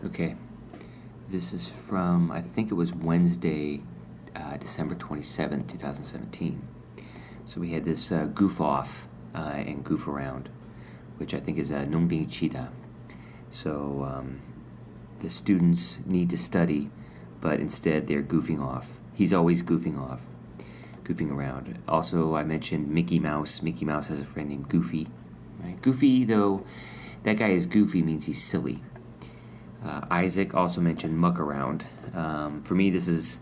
Okay, this is from, I think it was Wednesday, December 27th, 2017. So we had this goof off and goof around, which I think is 농빙 치다. So the students need to study, but instead they're goofing off. He's always goofing off, goofing around. Also, I mentioned Mickey Mouse. Mickey Mouse has a friend named Goofy. Right? Goofy, though, that guy is goofy means he's silly. Isaac also mentioned muck around. For me, this is,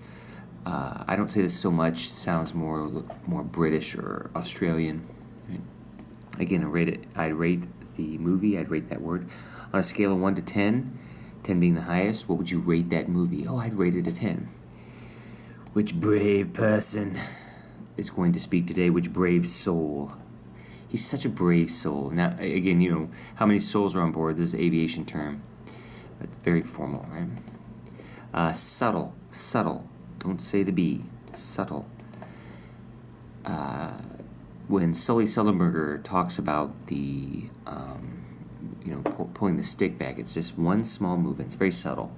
I don't say this so much, it sounds more British or Australian. Right? Again, I'd rate the movie, I'd rate that word. On a scale of 1 to 10, 10 being the highest, what would you rate that movie? Oh, I'd rate it a 10. Which brave person is going to speak today? Which brave soul? He's such a brave soul. Now, again, you know, how many souls are on board? This is an aviation term. It's very formal, right? Subtle. Don't say the B. Subtle. When Sully Sullenberger talks about the, pulling the stick back, it's just one small movement. It's very subtle.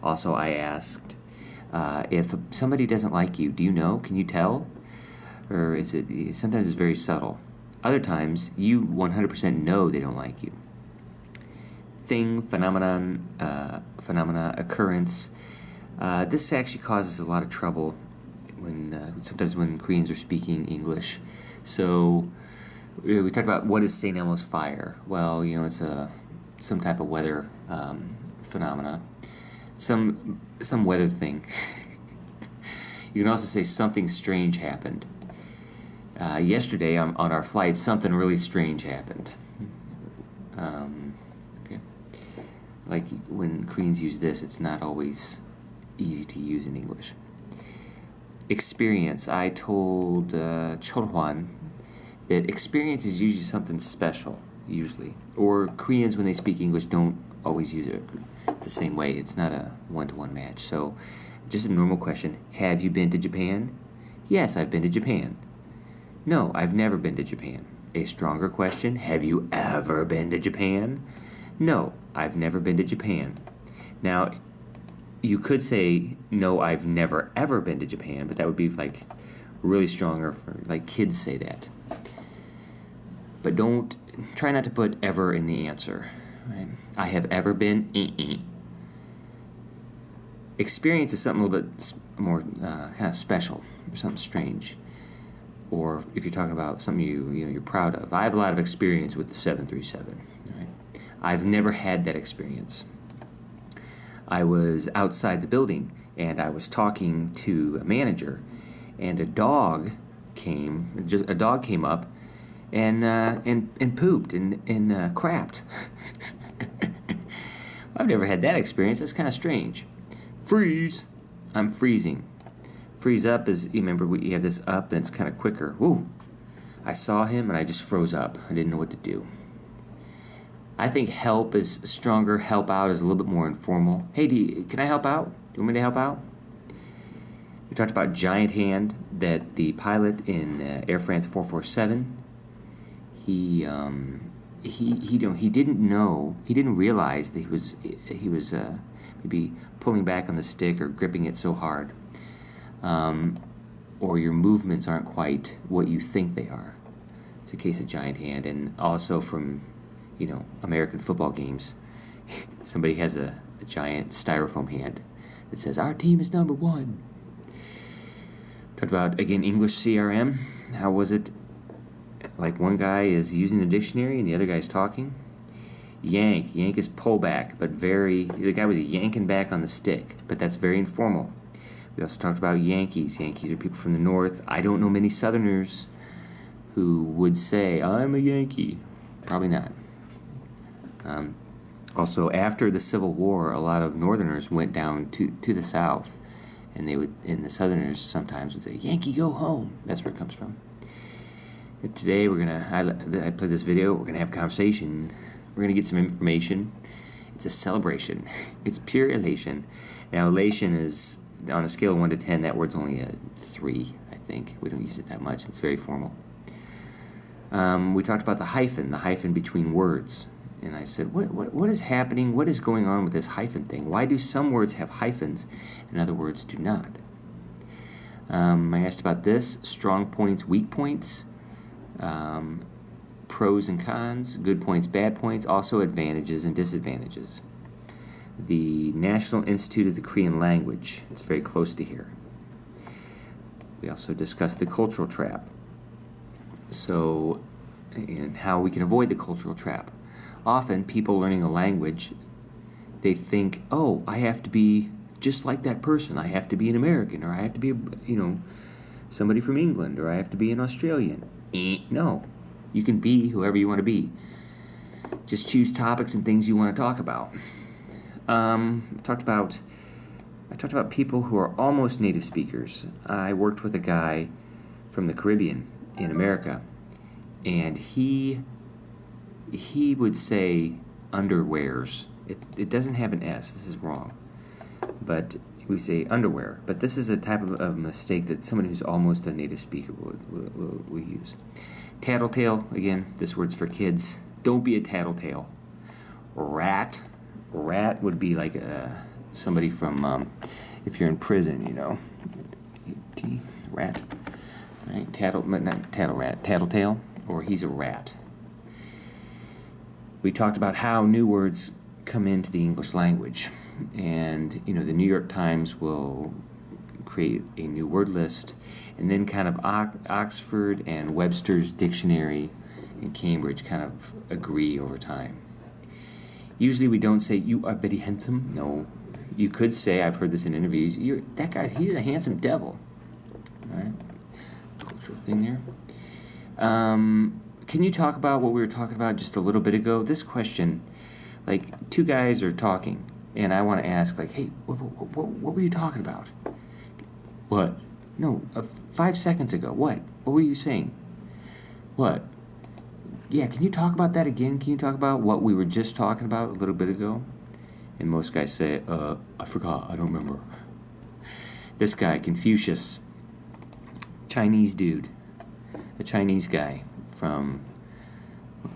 Also, I asked, if somebody doesn't like you, do you know? Can you tell? Or is it, sometimes it's very subtle. Other times, you 100% know they don't like you. Thing, phenomenon, occurrence. This actually causes a lot of trouble sometimes when Koreans are speaking English. So we talked about what is St. Elmo's fire. Well, you know, it's some type of weather phenomena, some weather thing. You can also say something strange happened. Yesterday on our flight, something really strange happened. Okay. Like when Koreans use this, it's not always easy to use in English. Experience. I told Chorhwan that experience is usually something special, usually. Or Koreans, when they speak English, don't always use it the same way. It's not a one-to-one match. So, just a normal question. Have you been to Japan? Yes, I've been to Japan. No, I've never been to Japan. A stronger question. Have you ever been to Japan? No, I've never been to Japan. Now, you could say, no, I've never ever been to Japan, but that would be like really stronger for like kids say that. But try not to put ever in the answer. Right? I have ever been. Experience is something a little bit more kind of special or something strange. Or if you're talking about something you're proud of. I have a lot of experience with the 737. Right? I've never had that experience. I was outside the building and I was talking to a manager, and a dog came up and pooped and crapped. I've never had that experience. That's kind of strange. Freeze. I'm freezing. Freeze up is, you remember we have this up and it's kind of quicker. Woo! I saw him and I just froze up. I didn't know what to do. I think help is stronger. Help out is a little bit more informal. Hey, can I help out? Do you want me to help out? We talked about giant hand, that the pilot in Air France 447, he didn't realize that he was maybe pulling back on the stick or gripping it so hard, or your movements aren't quite what you think they are. It's a case of giant hand. And also from American football games, somebody has a giant styrofoam hand that says, "Our team is number 1." Talked about, again, English CRM. How was it? Like one guy is using the dictionary and the other guy's talking. Yank is pull back, but the guy was yanking back on the stick, but that's very informal. We also talked about Yankees. Yankees are people from the north. I don't know many Southerners who would say, "I'm a Yankee." Probably not. Also, after the Civil War, a lot of Northerners went down to the South, and the Southerners sometimes would say, "Yankee, go home." That's where it comes from. And today I played this video. We're gonna have a conversation. We're gonna get some information. It's a celebration. It's pure elation. Now, elation is on a scale of 1 to 10. That word's only a 3, I think. We don't use it that much. It's very formal. We talked about the hyphen between words. and I said, what is happening? What is going on with this hyphen thing? Why do some words have hyphens and other words do not? I asked about this, strong points, weak points, pros and cons, good points, bad points, also advantages and disadvantages. The National Institute of the Korean Language, it's very close to here. We also discussed the cultural trap. So, and how we can avoid the cultural trap. Often, people learning a language, they think, oh, I have to be just like that person. I have to be an American, or I have to be, somebody from England, or I have to be an Australian. No. You can be whoever you want to be. Just choose topics and things you want to talk about. I talked about people who are almost native speakers. I worked with a guy from the Caribbean in America, and he would say underwears. It doesn't have an S. This is wrong. But we say underwear. But this is a type of mistake that someone who's almost a native speaker will use. Tattletale, again, this word's for kids. Don't be a tattletale. Rat would be like somebody from, if you're in prison, rat. Right? Tattletale, or he's a rat. We talked about how new words come into the English language. And, the New York Times will create a new word list, and then kind of Oxford and Webster's dictionary and Cambridge kind of agree over time. Usually we don't say, you are very handsome. No. You could say, I've heard this in interviews, that guy, he's a handsome devil. All right? Cultural thing there. Can you talk about what we were talking about just a little bit ago? This question, like two guys are talking, and I want to ask, like, hey, what were you talking about? What? No, 5 seconds ago. What? What were you saying? What? Yeah, can you talk about that again? Can you talk about what we were just talking about a little bit ago? And most guys say, I forgot, I don't remember. This guy, Confucius, Chinese dude, a Chinese guy from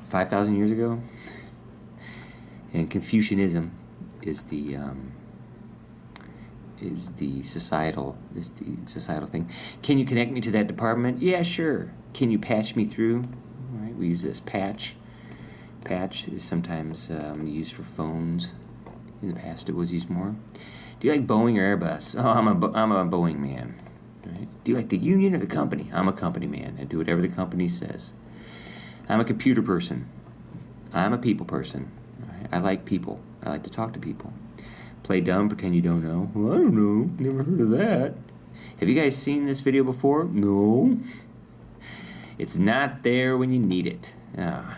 5,000 years ago. And Confucianism is the societal thing. Can you connect me to that department? Yeah, sure. Can you patch me through? All right, we use this patch. Patch is sometimes used for phones. In the past, it was used more. Do you like Boeing or Airbus? Oh, I'm a Boeing man. Right? Do you like the union or the company? I'm a company man. I do whatever the company says. I'm a computer person. I'm a people person. Right? I like people. I like to talk to people. Play dumb, pretend you don't know. Well, I don't know. Never heard of that. Have you guys seen this video before? No. It's not there when you need it. Right.